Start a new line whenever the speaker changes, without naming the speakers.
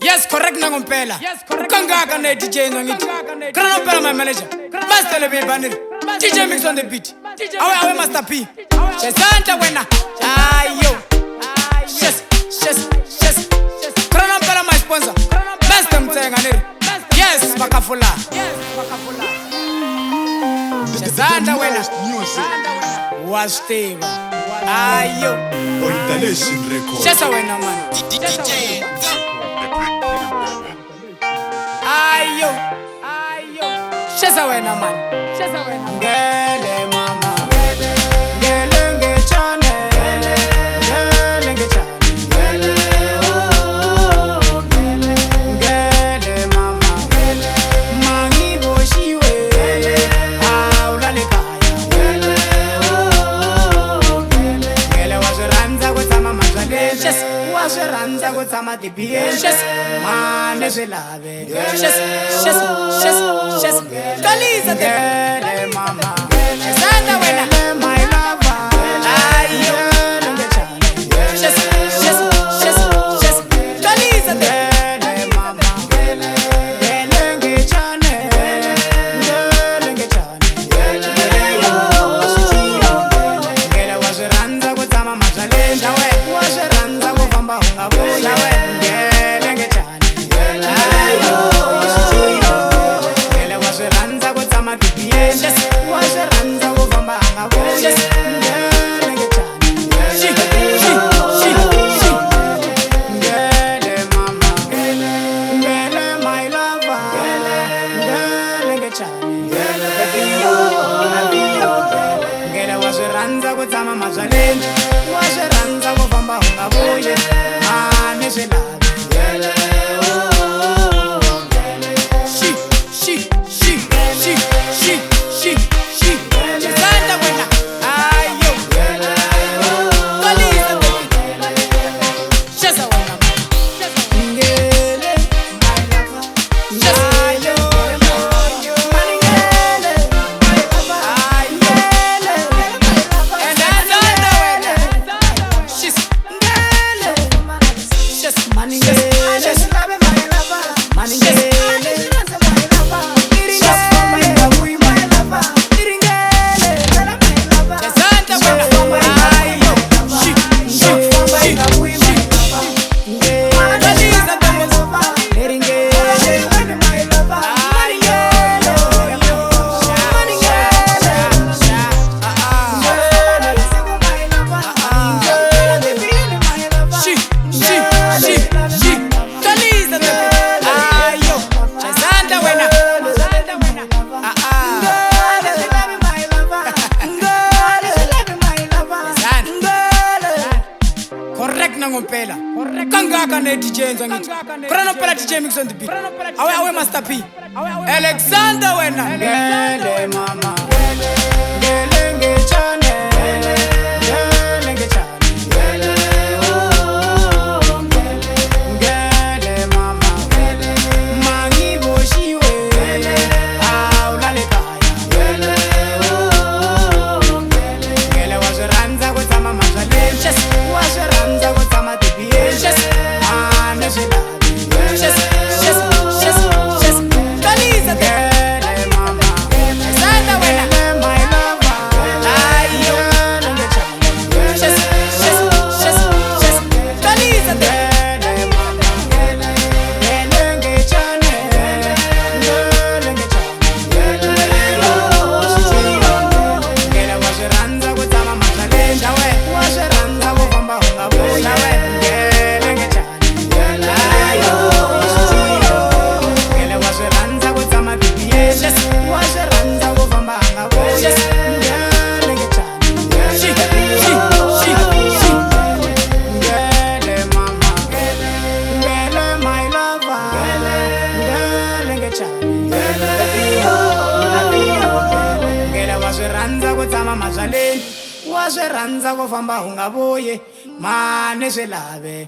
Yes, correct nangompela. Kangaka na DJ nangiti. Kranompela my manager. Master Levi Banner. DJ Mix on the beat. Awe Master P. Chesanta wena. Ayo. Yes. Kranompela my sponsor. Master Mtsenganeri. Yes, Makafula. Chesanta wena. Wasteva. Ayo.
Installation record.
Chesa wena man. Ayo. Chesa wena man. Ngele mama. Ngele ngechane. Ngele ngechane. Ngele mama. Mangi boshiwe. Aulale kaya. Ngele waziranza kutsama mazale. Waziranza kutsama DPS. Mane zilave. Kaliza ngele mama. Sanda wena my lover. Ayo. Kaliza ngele mama. Ngele ngechane. Ngele ngechane. Ngele waziranza kutsama mazalenda we. Waziranza kufamba ungabuya we. Ngele ngechane. Ayo. Ngele waziranza kutsama DPS. Waziranza kufamba ungabuya. Ngele ngechane. Ngele mama. Ngele my lover. Ngele ngechane. Ngele waziranza kutsama mazalenda. Waziranza kufamba ungabuya. Mane zilave. Chesanta wena. Ayo. Kaliza chesa wena. Ngele my lover. Ayo. Ngele my lover. Ayo. And that's all the wena. She's ngele. She's money. She's love my lover. Money. Ngompela kangaka na DJ ngithi Kranompela DJ Mix on the beat awe Master P Alexander wena ngele mama ngele ngechane ngele ngechane ngele mama mangi boshiwe aulale kaya ngele waziranza kutsama mazalenda waziranza kutsama DPS mane zilave. Kaliza ngele mama. Sanda wena my lover. Ayo. Kaliza ngele mama. Ngele ngechane. Ngele ngechane. Ngele waziranza kutsama mazalenda we. Waziranza kufamba ungabuya we. Ngele ngechane. Ayo. Ngele waziranza kutsama DPS. Waziranza kufamba ungabuya. Ngele ngechane. Ngele mama. Ngele my lover. Ngele ngechane. Ngele waziranza kutsama mazalenda. Waziranza kufamba ungabuye. Mane zilave.